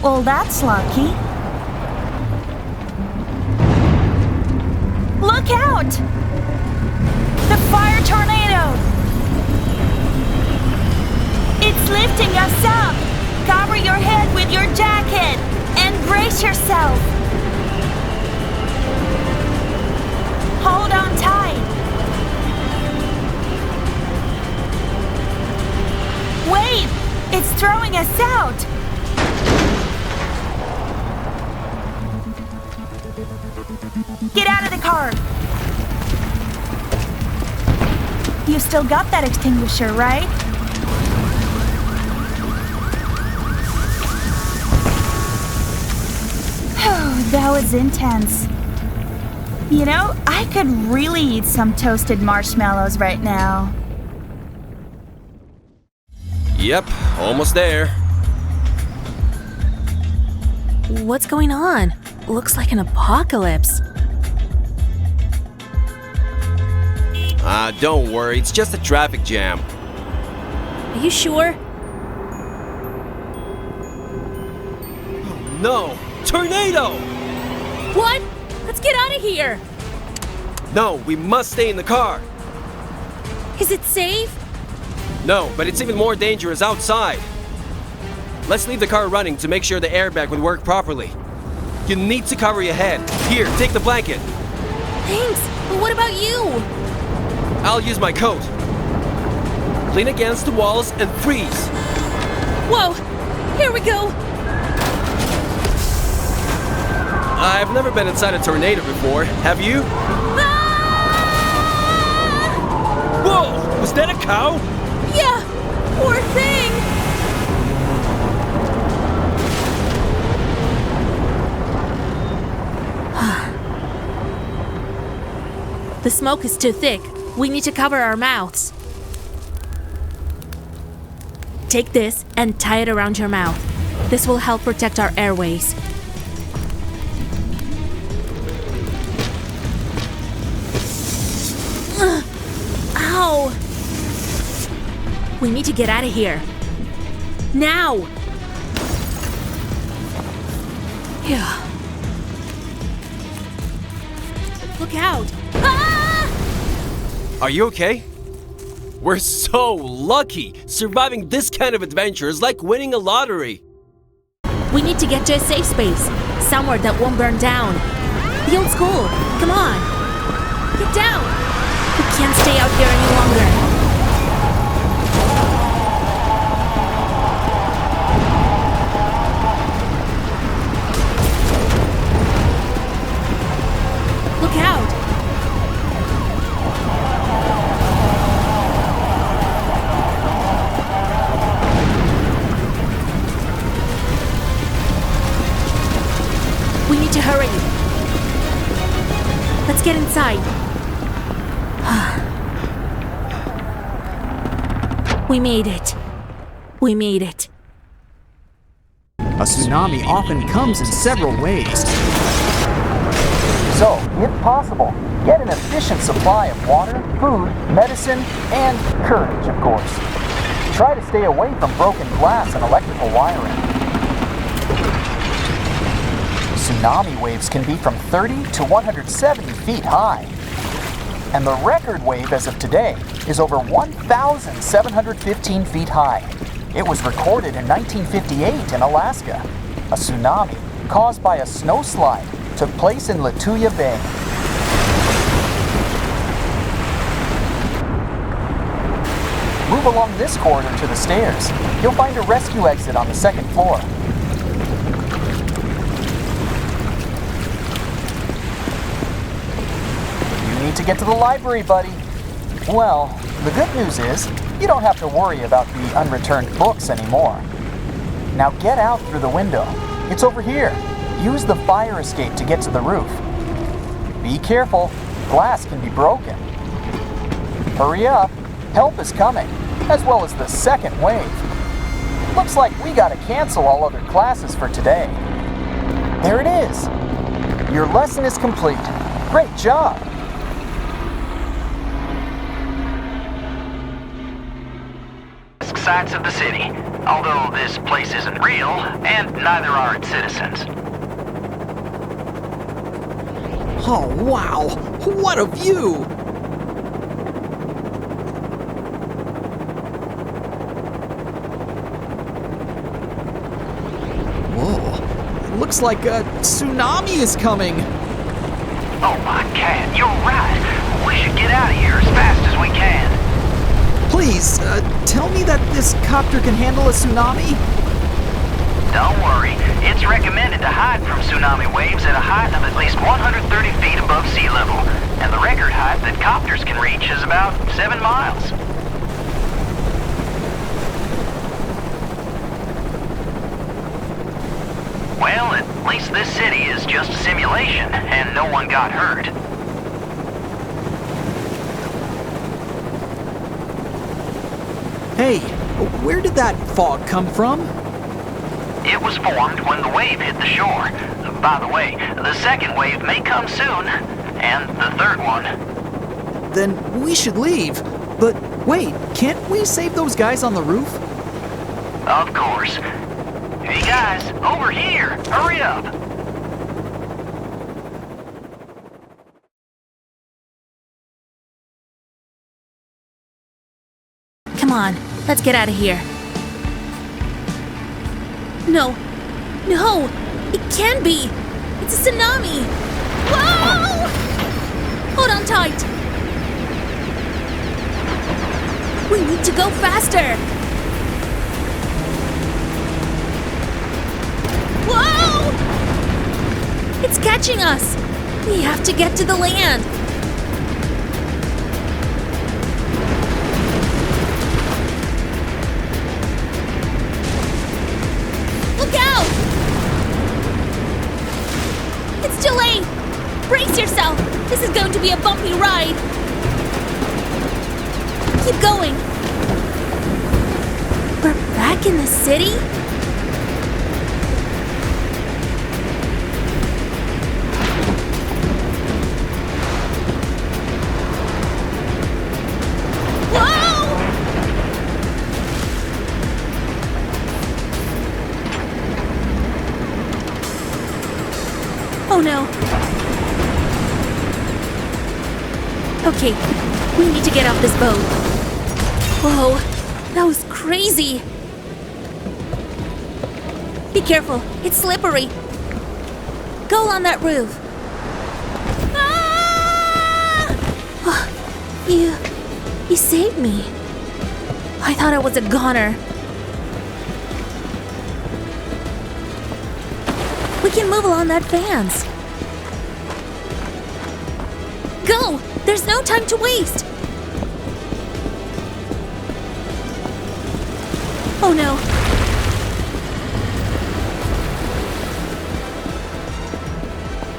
Well, that's lucky. Look out! The fire tornado! It's lifting us up! Cover your head with your jacket and brace yourself! Hold on tight! Wait! It's throwing us out! Get out of the car! You still got that extinguisher, right? That was intense. You know, I could really eat some toasted marshmallows right now. Yep, almost there. What's going on? Looks like an apocalypse. Don't worry, it's just a traffic jam. Are you sure? Oh, no! Tornado! What? Let's get out of here! No, we must stay in the car. Is it safe? No, but it's even more dangerous outside. Let's leave the car running to make sure the airbag would work properly. You need to cover your head. Here, take the blanket. Thanks, but what about you? I'll use my coat. Lean against the walls and freeze. Whoa! Here we go! I've never been inside a tornado before. Have you? Ah! Whoa! Was that a cow? Yeah! Poor thing! The smoke is too thick. We need to cover our mouths. Take this and tie it around your mouth. This will help protect our airways. Ow! We need to get out of here. Now! Yeah. Look out! Ah! Are you okay? We're so lucky! Surviving this kind of adventure is like winning a lottery. We need to get to a safe space, somewhere that won't burn down. The old school, come on! Get down! We can't stay out here any longer. Look out! We need to hurry. Let's get inside. We made it. We made it. A tsunami often comes in several ways. So, if possible, get an efficient supply of water, food, medicine, and courage, of course. Try to stay away from broken glass and electrical wiring. Tsunami waves can be from 30 to 170 feet high. And the record wave as of today is over 1,715 feet high. It was recorded in 1958 in Alaska. A tsunami caused by a snowslide took place in Lituya Bay. Move along this corridor to the stairs. You'll find a rescue exit on the second floor. You need to get to the library, buddy. Well, the good news is, you don't have to worry about the unreturned books anymore. Now get out through the window. It's over here. Use the fire escape to get to the roof. Be careful, glass can be broken. Hurry up, help is coming, as well as the second wave. Looks like we gotta cancel all other classes for today. There it is. Your lesson is complete. Great job. Sites of the city. Although this place isn't real, and neither are its citizens. Oh, wow! What a view! Whoa, it looks like a tsunami is coming! Oh my cat, you're right. We should get out of here as fast as we can. Please, tell me that this copter can handle a tsunami? Don't worry, it's recommended to hide from tsunami waves at a height of at least 130 feet above sea level, and the record height that copters can reach is about 7 miles. Well, at least this city is just a simulation, and no one got hurt. Hey, where did that fog come from? It was formed when the wave hit the shore. By the way, the second wave may come soon, and the third one. Then we should leave. But wait, can't we save those guys on the roof? Of course. Hey guys, over here! Hurry up! Come on, let's get out of here. No, no, it can't be. It's a tsunami. Whoa! Hold on tight. We need to go faster. Whoa! It's catching us. We have to get to the land. Look out! It's too late! Brace yourself! This is going to be a bumpy ride! Keep going! We're back in the city? Oh no. Okay, we need to get off this boat. Whoa, that was crazy. Be careful, it's slippery. Go on that roof. Ah! You saved me. I thought I was a goner. We can move along that fence. Go! There's no time to waste! Oh no.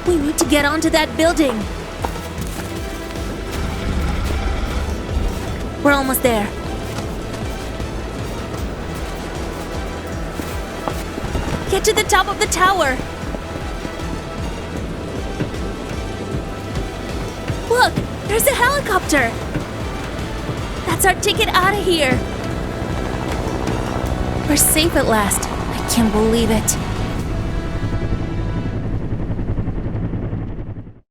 We need to get onto that building. We're almost there. Get to the top of the tower. Look, there's a helicopter. That's our ticket out of here. We're safe at last. I can't believe it.